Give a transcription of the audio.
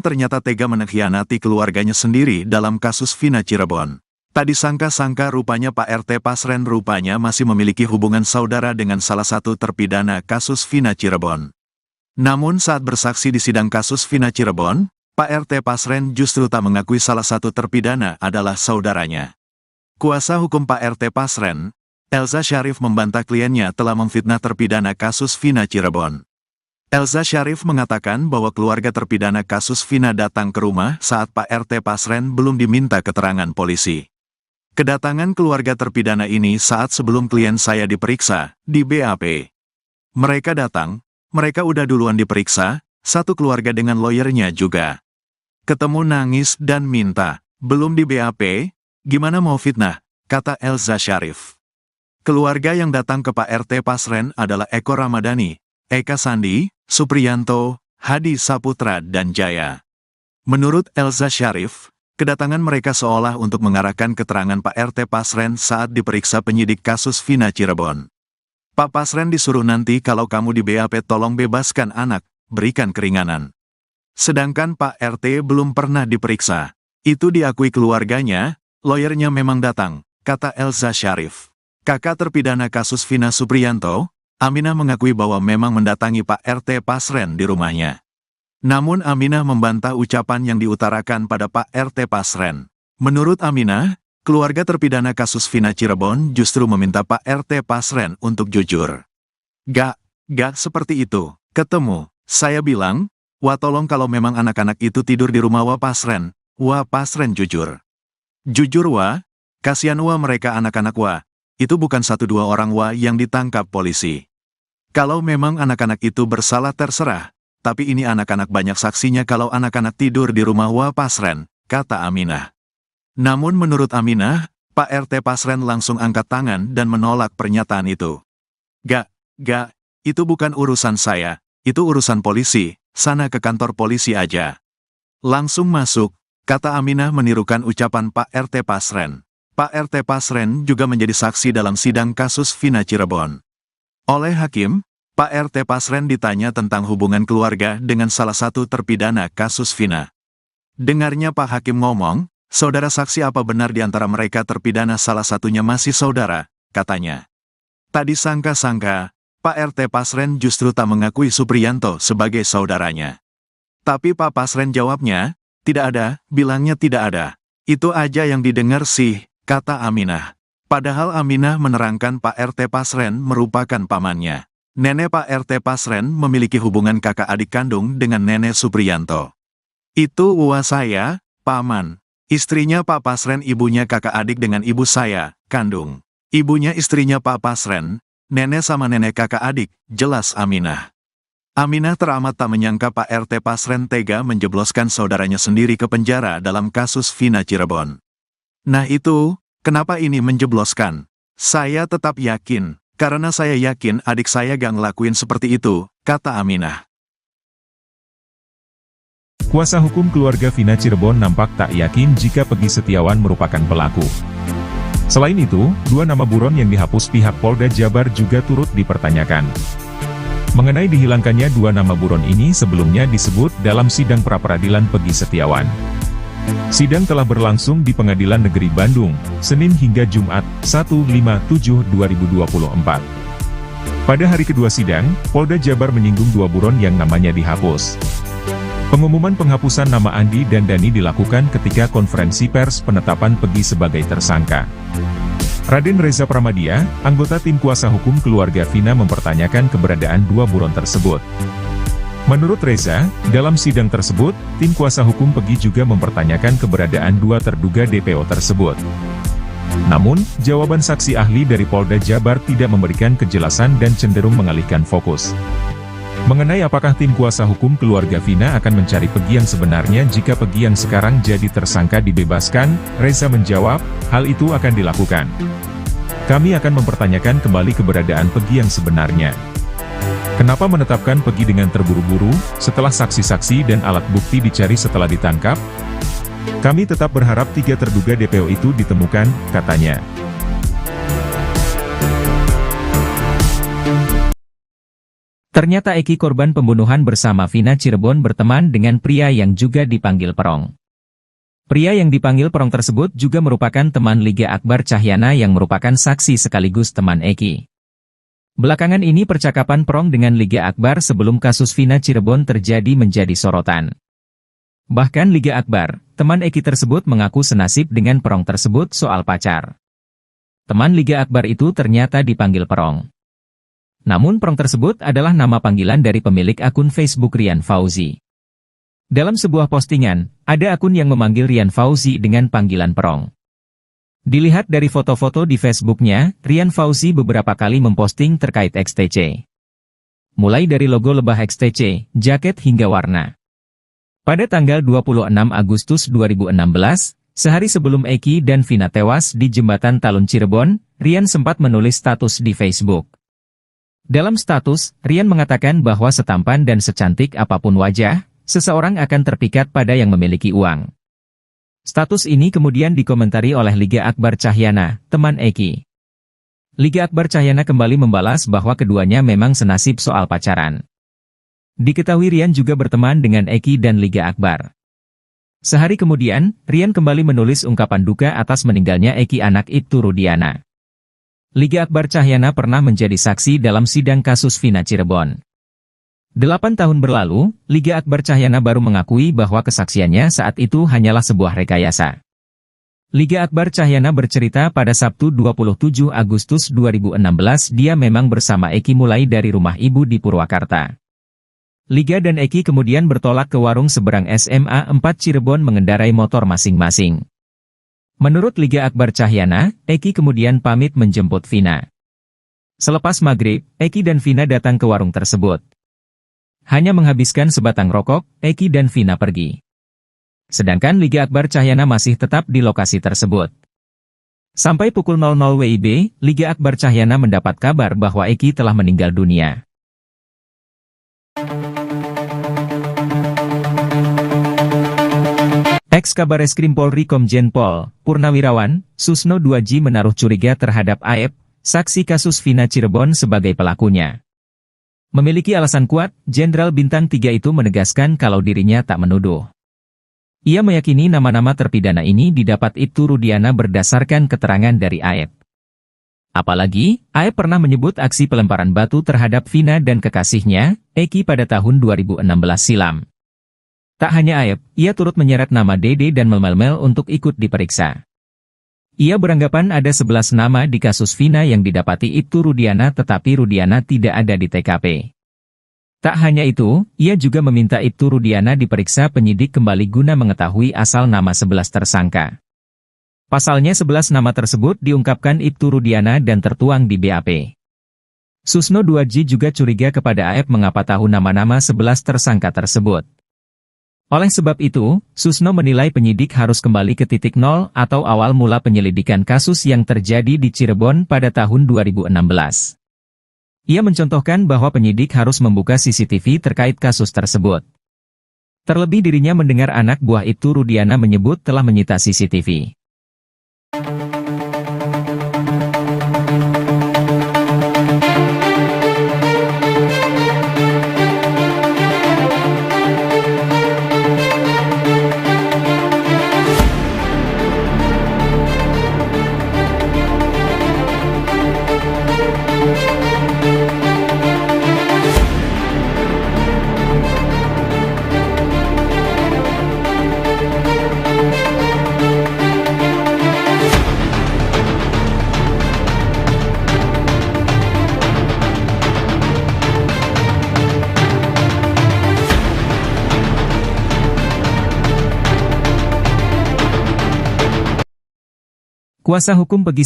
ternyata tega mengkhianati keluarganya sendiri dalam kasus Vina Cirebon. Tak disangka-sangka rupanya Pak RT Pasren rupanya masih memiliki hubungan saudara dengan salah satu terpidana kasus Vina Cirebon. Namun saat bersaksi di sidang kasus Vina Cirebon, Pak RT Pasren justru tak mengakui salah satu terpidana adalah saudaranya. Kuasa hukum Pak RT Pasren, Elza Syarif membantah kliennya telah memfitnah terpidana kasus Vina Cirebon. Elza Syarif mengatakan bahwa keluarga terpidana kasus Vina datang ke rumah saat Pak RT Pasren belum diminta keterangan polisi. Kedatangan keluarga terpidana ini saat sebelum klien saya diperiksa, di BAP. Mereka datang, mereka udah duluan diperiksa, satu keluarga dengan lawyernya juga. Ketemu nangis dan minta, belum di BAP, gimana mau fitnah, kata Elza Syarif. Keluarga yang datang ke Pak RT Pasren adalah Eko Ramadhani, Eka Sandi, Supriyanto, Hadi Saputra dan Jaya. Menurut Elza Syarif, kedatangan mereka seolah untuk mengarahkan keterangan Pak RT Pasren saat diperiksa penyidik kasus Vina Cirebon. Pak Pasren disuruh nanti kalau kamu di BAP tolong bebaskan anak, berikan keringanan. Sedangkan Pak RT belum pernah diperiksa. Itu diakui keluarganya, lawyernya memang datang, kata Elza Syarif. Kakak terpidana kasus Vina Supriyanto, Aminah mengakui bahwa memang mendatangi Pak RT Pasren di rumahnya. Namun Aminah membantah ucapan yang diutarakan pada Pak RT Pasren. Menurut Aminah, keluarga terpidana kasus Vina Cirebon justru meminta Pak RT Pasren untuk jujur. Gak seperti itu. Ketemu, saya bilang, wah tolong kalau memang anak-anak itu tidur di rumah Wah Pasren, Wah Pasren jujur. Jujur Wah, kasihan Wah mereka anak-anak Wah, itu bukan 1-2 orang Wah yang ditangkap polisi. Kalau memang anak-anak itu bersalah terserah, tapi ini anak-anak banyak saksinya kalau anak-anak tidur di rumah Wah Pasren, kata Aminah. Namun menurut Aminah, Pak RT Pasren langsung angkat tangan dan menolak pernyataan itu. Gak, itu bukan urusan saya, itu urusan polisi, sana ke kantor polisi aja. Langsung masuk, kata Aminah menirukan ucapan Pak RT Pasren. Pak RT Pasren juga menjadi saksi dalam sidang kasus Vina Cirebon. Oleh hakim, Pak RT Pasren ditanya tentang hubungan keluarga dengan salah satu terpidana kasus Vina. Dengarnya Pak Hakim ngomong, saudara saksi apa benar di antara mereka terpidana salah satunya masih saudara, katanya. Tak disangka-sangka, Pak RT Pasren justru tak mengakui Supriyanto sebagai saudaranya. Tapi Pak Pasren jawabnya, tidak ada, bilangnya tidak ada. Itu aja yang didengar sih, kata Aminah. Padahal Aminah menerangkan Pak RT Pasren merupakan pamannya. Nenek Pak RT Pasren memiliki hubungan kakak adik kandung dengan nenek Supriyanto. Itu uwa saya, paman. Istrinya Pak Pasren ibunya kakak adik dengan ibu saya, kandung. Ibunya istrinya Pak Pasren, nenek sama nenek kakak adik, jelas Aminah. Aminah teramat tak menyangka Pak RT Pasren tega menjebloskan saudaranya sendiri ke penjara dalam kasus Vina Cirebon. Nah itu, kenapa ini menjebloskan? Saya tetap yakin, karena saya yakin adik saya gak ngelakuin seperti itu, kata Aminah. Kuasa hukum keluarga Vina Cirebon nampak tak yakin jika Peggy Setiawan merupakan pelaku. Selain itu, 2 nama buron yang dihapus pihak Polda Jabar juga turut dipertanyakan. Mengenai dihilangkannya 2 nama buron ini sebelumnya disebut dalam sidang pra-peradilan Peggy Setiawan. Sidang telah berlangsung di Pengadilan Negeri Bandung, Senin hingga Jumat, 1/5/2024. Pada hari kedua sidang, Polda Jabar menyinggung 2 buron yang namanya dihapus. Pengumuman penghapusan nama Andi dan Dani dilakukan ketika konferensi pers penetapan Peggy sebagai tersangka. Raden Reza Pramadia, anggota tim kuasa hukum keluarga Vina mempertanyakan keberadaan 2 buron tersebut. Menurut Reza, dalam sidang tersebut, tim kuasa hukum Peggy juga mempertanyakan keberadaan 2 terduga DPO tersebut. Namun, jawaban saksi ahli dari Polda Jabar tidak memberikan kejelasan dan cenderung mengalihkan fokus. Mengenai apakah tim kuasa hukum keluarga Vina akan mencari Peggy yang sebenarnya jika Peggy yang sekarang jadi tersangka dibebaskan, Reza menjawab, hal itu akan dilakukan. Kami akan mempertanyakan kembali keberadaan Peggy yang sebenarnya. Kenapa menetapkan Peggy dengan terburu-buru, setelah saksi-saksi dan alat bukti dicari setelah ditangkap? Kami tetap berharap 3 terduga DPO itu ditemukan, katanya. Ternyata Eki korban pembunuhan bersama Vina Cirebon berteman dengan pria yang juga dipanggil Perong. Pria yang dipanggil Perong tersebut juga merupakan teman Liga Akbar Cahyana yang merupakan saksi sekaligus teman Eki. Belakangan ini percakapan Perong dengan Liga Akbar sebelum kasus Vina Cirebon terjadi menjadi sorotan. Bahkan Liga Akbar, teman Eki tersebut mengaku senasib dengan Perong tersebut soal pacar. Teman Liga Akbar itu ternyata dipanggil Perong. Namun Perong tersebut adalah nama panggilan dari pemilik akun Facebook Rian Fauzi. Dalam sebuah postingan, ada akun yang memanggil Rian Fauzi dengan panggilan Perong. Dilihat dari foto-foto di Facebooknya, Rian Fauzi beberapa kali memposting terkait XTC. Mulai dari logo lebah XTC, jaket hingga warna. Pada tanggal 26 Agustus 2016, sehari sebelum Eki dan Vina tewas di Jembatan Talun Cirebon, Rian sempat menulis status di Facebook. Dalam status, Rian mengatakan bahwa setampan dan secantik apapun wajah, seseorang akan terpikat pada yang memiliki uang. Status ini kemudian dikomentari oleh Liga Akbar Cahyana, teman Eki. Liga Akbar Cahyana kembali membalas bahwa keduanya memang senasib soal pacaran. Diketahui Rian juga berteman dengan Eki dan Liga Akbar. Sehari kemudian, Rian kembali menulis ungkapan duka atas meninggalnya Eki anak Ibtu Rudiana. Liga Akbar Cahyana pernah menjadi saksi dalam sidang kasus Vina Cirebon. 8 tahun berlalu, Liga Akbar Cahyana baru mengakui bahwa kesaksiannya saat itu hanyalah sebuah rekayasa. Liga Akbar Cahyana bercerita pada Sabtu 27 Agustus 2016 dia memang bersama Eki mulai dari rumah ibu di Purwakarta. Liga dan Eki kemudian bertolak ke warung seberang SMA 4 Cirebon mengendarai motor masing-masing. Menurut Liga Akbar Cahyana, Eki kemudian pamit menjemput Vina. Selepas maghrib, Eki dan Vina datang ke warung tersebut. Hanya menghabiskan sebatang rokok, Eki dan Vina pergi. Sedangkan Liga Akbar Cahyana masih tetap di lokasi tersebut. Sampai pukul 00 WIB, Liga Akbar Cahyana mendapat kabar bahwa Eki telah meninggal dunia. Ex-Kabareskrim Polri Komjen Pol Purnawirawan Susno 2J menaruh curiga terhadap AEP, saksi kasus Vina Cirebon sebagai pelakunya. Memiliki alasan kuat, Jenderal Bintang 3 itu menegaskan kalau dirinya tak menuduh. Ia meyakini nama-nama terpidana ini didapat Ibtu Rudiana berdasarkan keterangan dari AEP. Apalagi, AEP pernah menyebut aksi pelemparan batu terhadap Vina dan kekasihnya, Eki pada tahun 2016 silam. Tak hanya AEP, ia turut menyeret nama Dede dan Melmel untuk ikut diperiksa. Ia beranggapan ada 11 nama di kasus Vina yang didapati Ibtu Rudiana tetapi Rudiana tidak ada di TKP. Tak hanya itu, ia juga meminta Ibtu Rudiana diperiksa penyidik kembali guna mengetahui asal nama 11 tersangka. Pasalnya 11 nama tersebut diungkapkan Ibtu Rudiana dan tertuang di BAP. Susno 2J juga curiga kepada AEP mengapa tahu nama-nama 11 tersangka tersebut. Oleh sebab itu, Susno menilai penyidik harus kembali ke titik nol atau awal mula penyelidikan kasus yang terjadi di Cirebon pada tahun 2016. Ia mencontohkan bahwa penyidik harus membuka CCTV terkait kasus tersebut. Terlebih dirinya mendengar anak buah Ibtu Rudiana menyebut telah menyita CCTV. Kuasa hukum Pegi